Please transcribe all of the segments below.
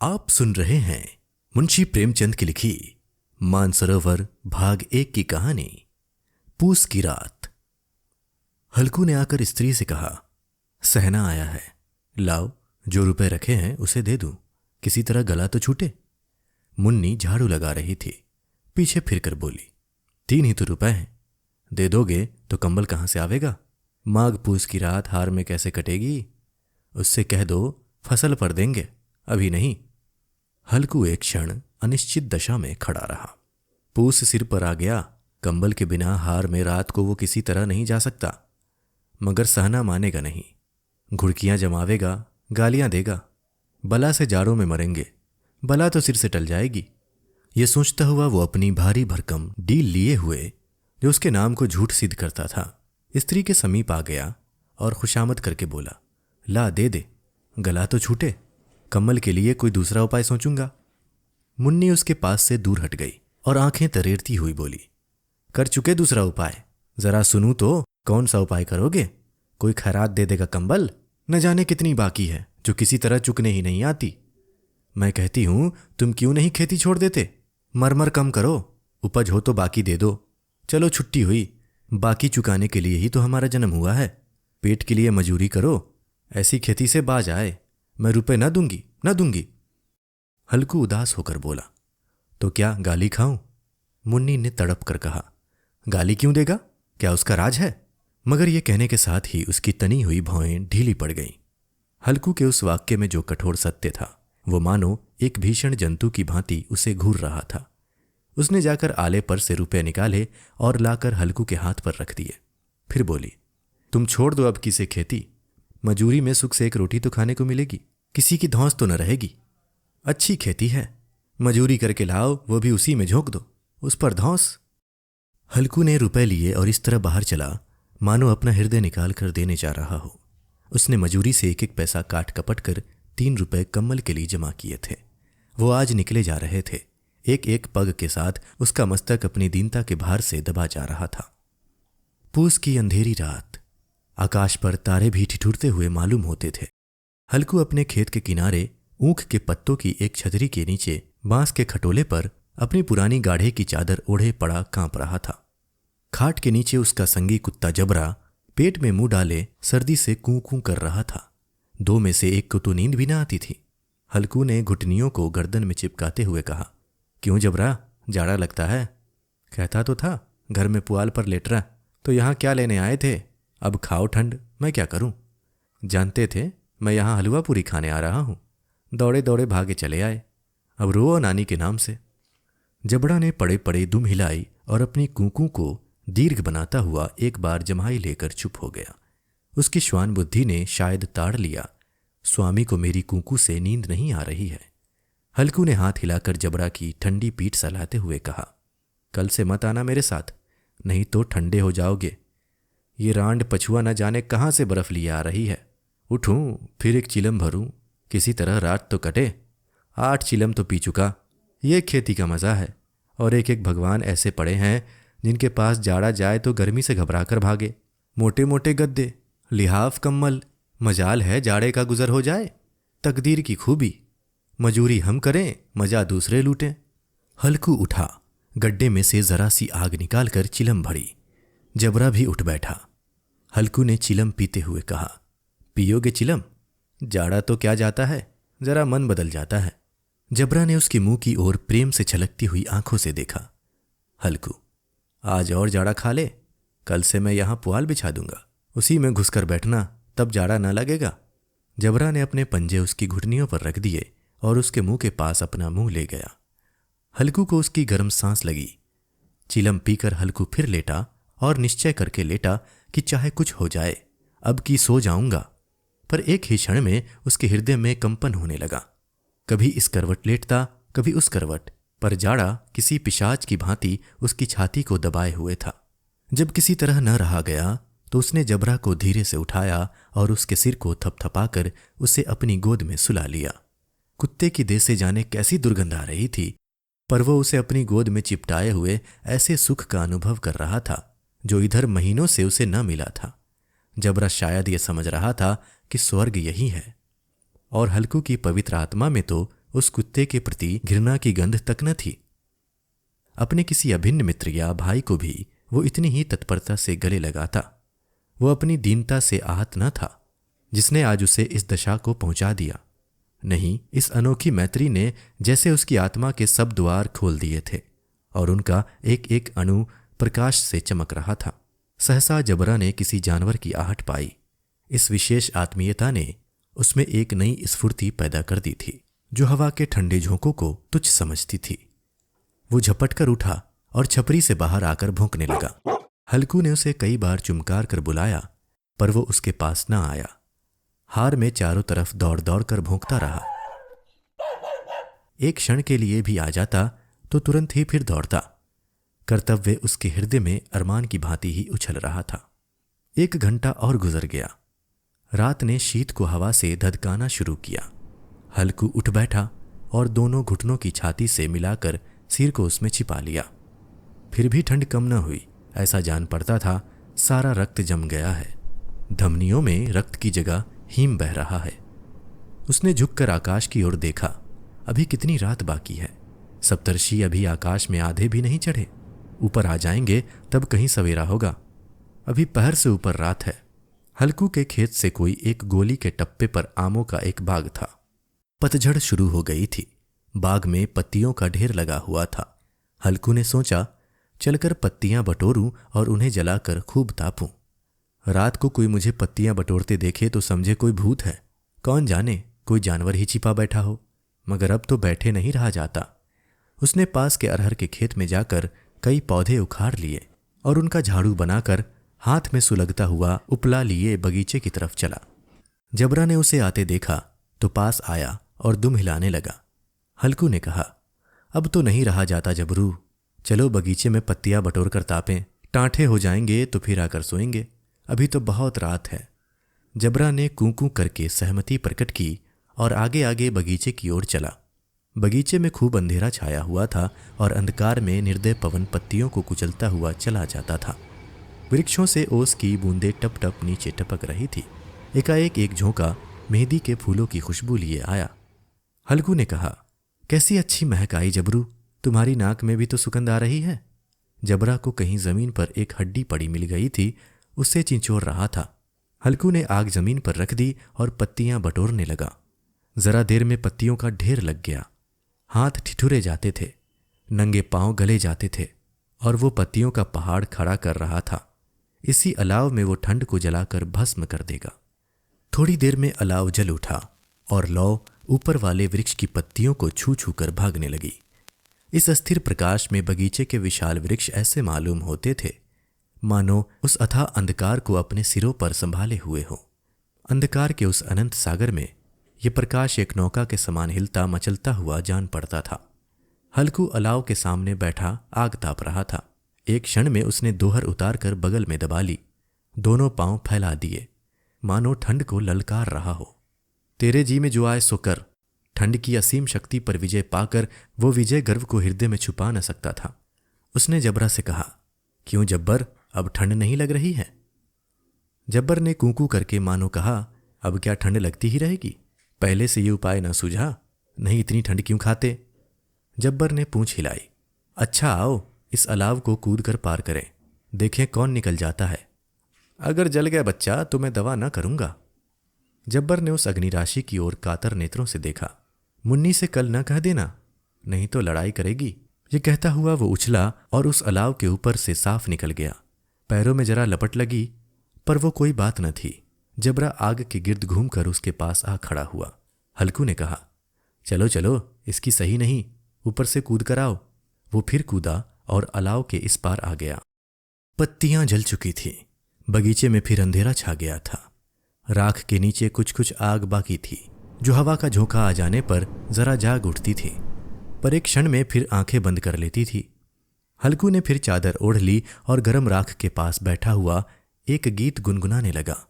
आप सुन रहे हैं मुंशी प्रेमचंद की लिखी मानसरोवर भाग 1 की कहानी पूस की रात। हल्कू ने आकर स्त्री से कहा, सहना आया है, लाओ जो रुपए रखे हैं उसे दे दूं, किसी तरह गला तो छूटे। मुन्नी झाड़ू लगा रही थी, पीछे फिरकर बोली, 3 ही तो रुपए हैं, दे दोगे तो कंबल कहां से आवेगा? माघ पूस की रात हार में कैसे कटेगी? उससे कह दो फसल पर देंगे, अभी नहीं। हल्कू एक क्षण अनिश्चित दशा में खड़ा रहा। पूस सिर पर आ गया, कंबल के बिना हार में रात को वो किसी तरह नहीं जा सकता। मगर सहना मानेगा नहीं, घुड़कियां जमावेगा, गालियां देगा। बला से जाड़ों में मरेंगे, बला तो सिर से टल जाएगी। ये सोचता हुआ वो अपनी भारी भरकम डील लिए हुए, जो उसके नाम को झूठ सिद्ध करता था, स्त्री के समीप आ गया और खुशामद करके बोला, ला दे दे, गला तो छूटे, कम्बल के लिए कोई दूसरा उपाय सोचूंगा। मुन्नी उसके पास से दूर हट गई और आंखें तरेरती हुई बोली, कर चुके दूसरा उपाय, जरा सुनूं तो कौन सा उपाय करोगे? कोई खैरात दे देगा कंबल? न जाने कितनी बाकी है जो किसी तरह चुकने ही नहीं आती। मैं कहती हूं तुम क्यों नहीं खेती छोड़ देते? मरमर कम करो, उपज हो तो बाकी दे दो। चलो छुट्टी हुई, बाकी चुकाने के लिए ही तो हमारा जन्म हुआ है। पेट के लिए मजूरी करो, ऐसी खेती से बाज आए। मैं रुपए न दूंगी, न दूंगी। हल्कू उदास होकर बोला, तो क्या गाली खाऊं? मुन्नी ने तड़प कर कहा, गाली क्यों देगा? क्या उसका राज है? मगर यह कहने के साथ ही उसकी तनी हुई भौएं ढीली पड़ गईं। हल्कू के उस वाक्य में जो कठोर सत्य था, वो मानो एक भीषण जंतु की भांति उसे घूर रहा था। उसने जाकर आले पर से रुपए निकाले और लाकर हल्कू के हाथ पर रख दिए। फिर बोली, तुम छोड़ दो अब किसे खेती, मजूरी में सुख से एक रोटी तो खाने को मिलेगी, किसी की धौंस तो न रहेगी। अच्छी खेती है, मजूरी करके लाओ, वो भी उसी में झोंक दो, उस पर धौंस। हल्कू ने रुपए लिए और इस तरह बाहर चला मानो अपना हृदय निकाल कर देने जा रहा हो। उसने मजूरी से एक एक पैसा काट कपट कर 3 रुपए कम्बल के लिए जमा किए थे। वो आज निकले जा रहे थे। एक एक पग के साथ उसका मस्तक अपनी दीनता के भार से दबा जा रहा था। पूस की अंधेरी रात, आकाश पर तारे भी ठिठुरते हुए मालूम होते थे। हल्कू अपने खेत के किनारे ऊख के पत्तों की एक छतरी के नीचे बांस के खटोले पर अपनी पुरानी गाढ़े की चादर ओढ़े पड़ा कांप रहा था। खाट के नीचे उसका संगी कुत्ता जबरा पेट में मुंह डाले सर्दी से कूं कूं कर रहा था। 2 में से एक को तो नींद भी ना आती थी। हल्कू ने घुटनियों को गर्दन में चिपकाते हुए कहा, क्यों जबरा, जाड़ा लगता है? कहता तो था घर में पुआल पर लेट रहा, तो यहाँ क्या लेने आए थे? अब खाओ ठंड, मैं क्या करूं? जानते थे मैं यहाँ हलवा पूरी खाने आ रहा हूं, दौड़े दौड़े भागे चले आए, अब रो नानी के नाम से। जबड़ा ने पड़े पड़े दुम हिलाई और अपनी कूकू को दीर्घ बनाता हुआ एक बार जमाई लेकर चुप हो गया। उसकी श्वान बुद्धि ने शायद ताड़ लिया, स्वामी को मेरी कूकू से नींद नहीं आ रही है। हल्कू ने हाथ हिलाकर जबड़ा की ठंडी पीठ सहलाते हुए कहा, कल से मत आना मेरे साथ, नहीं तो ठंडे हो जाओगे। ये रांड पछुआ न जाने कहाँ से बर्फ लिए आ रही है। उठूं फिर एक चिलम भरूं, किसी तरह रात तो कटे। 8 चिलम तो पी चुका, ये खेती का मज़ा है। और एक एक भगवान ऐसे पड़े हैं जिनके पास जाड़ा जाए तो गर्मी से घबरा कर भागे। मोटे मोटे गद्दे, लिहाफ कम्बल, मजाल है जाड़े का गुजर हो जाए। तकदीर की खूबी, मजूरी हम करें, मजा दूसरे लूटें। हल्कू उठा, गड्ढे में से जरा सी आग निकालकर चिलम भरी। जबरा भी उठ बैठा। हल्कू ने चिलम पीते हुए कहा, पियोगे चिलम? जाड़ा तो क्या जाता है, जरा मन बदल जाता है। जबरा ने उसके मुंह की ओर प्रेम से छलकती हुई आंखों से देखा। हल्कू, आज और जाड़ा खा ले, कल से मैं यहां पुआल बिछा दूंगा, उसी में घुसकर बैठना, तब जाड़ा ना लगेगा। जबरा ने अपने पंजे उसकी घुटनियों पर रख दिए और उसके मुंह के पास अपना मुंह ले गया। हल्कू को उसकी गर्म सांस लगी। चिलम पीकर हल्कू फिर लेटा और निश्चय करके लेटा कि चाहे कुछ हो जाए, अब की सो जाऊंगा। पर एक ही क्षण में उसके हृदय में कंपन होने लगा। कभी इस करवट लेटता, कभी उस करवट, पर जाड़ा किसी पिशाच की भांति उसकी छाती को दबाए हुए था। जब किसी तरह न रहा गया तो उसने जबरा को धीरे से उठाया और उसके सिर को थपथपाकर उसे अपनी गोद में सुला लिया। कुत्ते की देह से जाने कैसी दुर्गंध आ रही थी, पर वो उसे अपनी गोद में चिपटाए हुए ऐसे सुख का अनुभव कर रहा था जो इधर महीनों से उसे न मिला था। जबरा शायद ये समझ रहा था कि स्वर्ग यही है, और हल्कू की पवित्र आत्मा में तो उस कुत्ते के प्रति घृणा की गंध तक न थी। अपने किसी अभिन्न मित्र या भाई को भी वो इतनी ही तत्परता से गले लगाता। वो अपनी दीनता से आहत न था जिसने आज उसे इस दशा को पहुंचा दिया। नहीं, इस अनोखी मैत्री ने जैसे उसकी आत्मा के सब द्वार खोल दिए थे और उनका एक एक अणु प्रकाश से चमक रहा था। सहसा जबरा ने किसी जानवर की आहट पाई। इस विशेष आत्मीयता ने उसमें एक नई स्फूर्ति पैदा कर दी थी जो हवा के ठंडे झोंकों को तुच्छ समझती थी। वो झपट कर उठा और छपरी से बाहर आकर भौंकने लगा। हल्कू ने उसे कई बार चुमकार कर बुलाया पर वो उसके पास न आया। हार में चारों तरफ दौड़ दौड़ कर भौंकता रहा। एक क्षण के लिए भी आ जाता तो तुरंत ही फिर दौड़ता। कर्तव्य उसके हृदय में अरमान की भांति ही उछल रहा था। 1 घंटा और गुजर गया। रात ने शीत को हवा से धधकाना शुरू किया। हल्कू उठ बैठा और दोनों घुटनों की छाती से मिलाकर सिर को उसमें छिपा लिया। फिर भी ठंड कम न हुई। ऐसा जान पड़ता था सारा रक्त जम गया है। धमनियों में रक्त की जगह हिम बह रहा है। उसने झुककर आकाश की ओर देखा। अभी कितनी रात बाकी है। सप्तर्षि अभी आकाश में आधे भी नहीं चढ़े। ऊपर आ जाएंगे तब कहीं सवेरा होगा। अभी पहर से ऊपर रात है। हल्कू के खेत से कोई एक गोली के टप्पे पर आमों का एक बाग था। पतझड़ शुरू हो गई थी। बाग में पत्तियों का ढेर लगा हुआ था। हल्कू ने सोचा चलकर पत्तियां बटोरूं और उन्हें जलाकर खूब तापूं। रात को कोई मुझे पत्तियां बटोरते देखे तो समझे कोई भूत है। कौन जाने कोई जानवर ही छिपा बैठा हो। मगर अब तो बैठे नहीं रहा जाता। उसने पास के अरहर के खेत में जाकर कई पौधे उखाड़ लिए और उनका झाड़ू बनाकर हाथ में सुलगता हुआ उपला लिए बगीचे की तरफ चला। जबरा ने उसे आते देखा तो पास आया और दुम हिलाने लगा। हल्कू ने कहा, अब तो नहीं रहा जाता जबरू, चलो बगीचे में पत्तियां बटोर कर तापें। टांठे हो जाएंगे तो फिर आकर सोएंगे। अभी तो बहुत रात है। जबरा ने कूं-कूं करके सहमति प्रकट की और आगे आगे बगीचे की ओर चला। बगीचे में खूब अंधेरा छाया हुआ था और अंधकार में निर्दय पवन पत्तियों को कुचलता हुआ चला जाता था। वृक्षों से ओस की बूंदें टप टप नीचे टपक रही थी। एकाएक एक झोंका मेहंदी के फूलों की खुशबू लिए आया। हल्कू ने कहा, कैसी अच्छी महक आई जबरू, तुम्हारी नाक में भी तो सुगंध आ रही है। जबरा को कहीं जमीन पर एक हड्डी पड़ी मिल गई थी, उससे चिंचोर रहा था। हल्कू ने आग जमीन पर रख दी और पत्तियां बटोरने लगा। जरा देर में पत्तियों का ढेर लग गया। हाथ ठिठुरे जाते थे, नंगे पांव गले जाते थे और वो पत्तियों का पहाड़ खड़ा कर रहा था। इसी अलाव में वो ठंड को जलाकर भस्म कर देगा। थोड़ी देर में अलाव जल उठा और लौ ऊपर वाले वृक्ष की पत्तियों को छू छू कर भागने लगी। इस अस्थिर प्रकाश में बगीचे के विशाल वृक्ष ऐसे मालूम होते थे मानो उस अथाह अंधकार को अपने सिरों पर संभाले हुए हो। अंधकार के उस अनंत सागर में ये प्रकाश एक नौका के समान हिलता मचलता हुआ जान पड़ता था। हल्कू अलाव के सामने बैठा आग ताप रहा था। एक क्षण में उसने दोहर उतार कर बगल में दबा ली। दोनों पांव फैला दिए मानो ठंड को ललकार रहा हो। तेरे जी में जो आए सो कर। ठंड की असीम शक्ति पर विजय पाकर वो विजय गर्व को हृदय में छुपा न सकता था। उसने जबरा से कहा, क्यों जब्बर, अब ठंड नहीं लग रही है? जब्बर ने कूकू करके मानो कहा, अब क्या ठंड लगती ही रहेगी? पहले से ये उपाय न सूझा? नहीं इतनी ठंड क्यों खाते? जब्बर ने पूंछ हिलाई। अच्छा आओ इस अलाव को कूद कर पार करें, देखें कौन निकल जाता है। अगर जल गया बच्चा तो मैं दवा न करूंगा। जब्बर ने उस अग्निराशि की ओर कातर नेत्रों से देखा। मुन्नी से कल न कह देना, नहीं तो लड़ाई करेगी। ये कहता हुआ वो उछला और उस अलाव के ऊपर से साफ निकल गया। पैरों में जरा लपट लगी पर वो कोई बात न थी। जबरा आग के गिर्द घूमकर उसके पास आ खड़ा हुआ। हल्कू ने कहा, चलो चलो इसकी सही नहीं, ऊपर से कूद कर आओ। वो फिर कूदा और अलाव के इस पार आ गया। पत्तियां जल चुकी थी। बगीचे में फिर अंधेरा छा गया था। राख के नीचे कुछ कुछ आग बाकी थी जो हवा का झोंका आ जाने पर जरा जाग उठती थी, पर एक क्षण में फिर आंखें बंद कर लेती थी। हल्कू ने फिर चादर ओढ़ ली और गर्म राख के पास बैठा हुआ एक गीत गुनगुनाने लगा।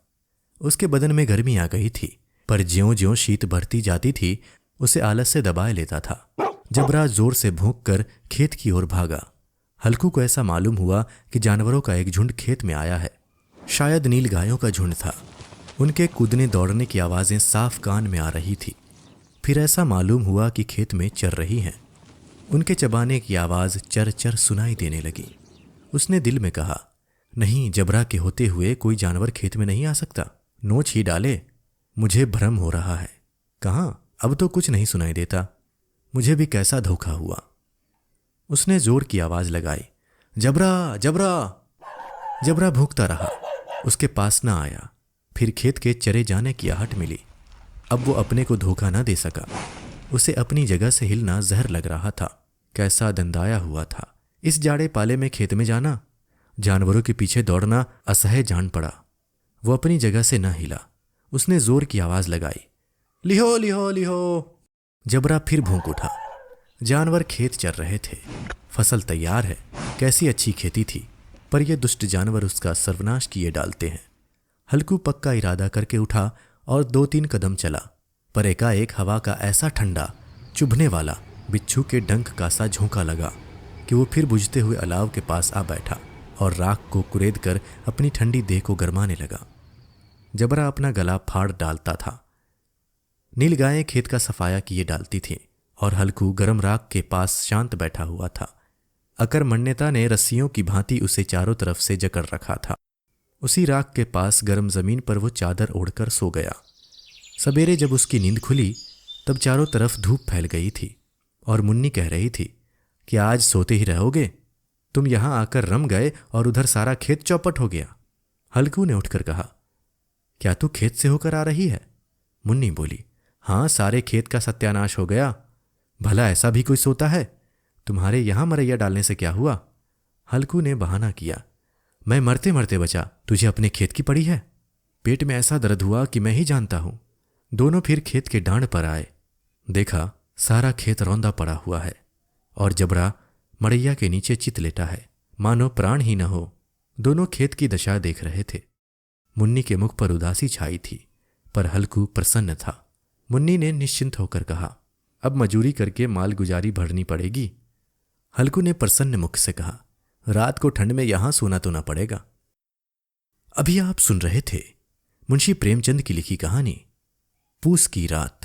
उसके बदन में गर्मी आ गई थी, पर ज्यों-ज्यों शीत बढ़ती जाती थी उसे आलस से दबाए लेता था। जबरा जोर से भौंककर खेत की ओर भागा। हल्कू को ऐसा मालूम हुआ कि जानवरों का एक झुंड खेत में आया है। शायद नील गायों का झुंड था। उनके कूदने दौड़ने की आवाजें साफ कान में आ रही थी। फिर ऐसा मालूम हुआ कि खेत में चर रही हैं। उनके चबाने की आवाज़ चर चर सुनाई देने लगी। उसने दिल में कहा, नहीं, जबरा के होते हुए कोई जानवर खेत में नहीं आ सकता, नोच ही डाले। मुझे भ्रम हो रहा है। कहाँ, अब तो कुछ नहीं सुनाई देता। मुझे भी कैसा धोखा हुआ। उसने जोर की आवाज़ लगाई, जबरा जबरा। जबरा भूखता रहा, उसके पास ना आया। फिर खेत के चरे जाने की आहट मिली। अब वो अपने को धोखा ना दे सका। उसे अपनी जगह से हिलना जहर लग रहा था। कैसा दंदाया हुआ था। इस जाड़े पाले में खेत में जाना, जानवरों के पीछे दौड़ना असह्य जान पड़ा। वो अपनी जगह से न हिला। उसने जोर की आवाज़ लगाई, लिहो लिहो लिहो। जबरा फिर भूख उठा। जानवर खेत चर रहे थे। फसल तैयार है, कैसी अच्छी खेती थी, पर ये दुष्ट जानवर उसका सर्वनाश किए डालते हैं। हल्कू पक्का इरादा करके उठा और 2-3 कदम चला, पर एकाएक हवा का ऐसा ठंडा, चुभने वाला, बिच्छू के डंक का सा झोंका लगा कि वो फिर बुझते हुए अलाव के पास आ बैठा और राख को कुरेद कर अपनी ठंडी देह को गरमाने लगा। जबरा अपना गला फाड़ डालता था। नील गायें खेत का सफाया किए डालती थीं और हल्कू गरम राख के पास शांत बैठा हुआ था। अकर्मण्यता ने रस्सियों की भांति उसे चारों तरफ से जकड़ रखा था। उसी राख के पास गर्म जमीन पर वो चादर ओढ़कर सो गया। सवेरे जब उसकी नींद खुली तब चारों तरफ धूप फैल गई थी और मुन्नी कह रही थी कि आज सोते ही रहोगे, तुम यहां आकर रम गए और उधर सारा खेत चौपट हो गया। हल्कू ने उठकर कहा, क्या तू खेत से होकर आ रही है? मुन्नी बोली, हाँ, सारे खेत का सत्यानाश हो गया। भला ऐसा भी कोई सोता है? तुम्हारे यहां मरैया डालने से क्या हुआ? हल्कू ने बहाना किया, मैं मरते मरते बचा, तुझे अपने खेत की पड़ी है? पेट में ऐसा दर्द हुआ कि मैं ही जानता हूं। दोनों फिर खेत के डांड पर आए। देखा, सारा खेत रौंदा पड़ा हुआ है और जबरा मड़ैया के नीचे चित लेटा है, मानो प्राण ही न हो। दोनों खेत की दशा देख रहे थे। मुन्नी के मुख पर उदासी छाई थी, पर हल्कू प्रसन्न था। मुन्नी ने निश्चिंत होकर कहा, अब मजूरी करके माल गुजारी भरनी पड़ेगी। हल्कू ने प्रसन्न मुख से कहा, रात को ठंड में यहां सोना तो ना पड़ेगा। अभी आप सुन रहे थे मुंशी प्रेमचंद की लिखी कहानी पूस की रात।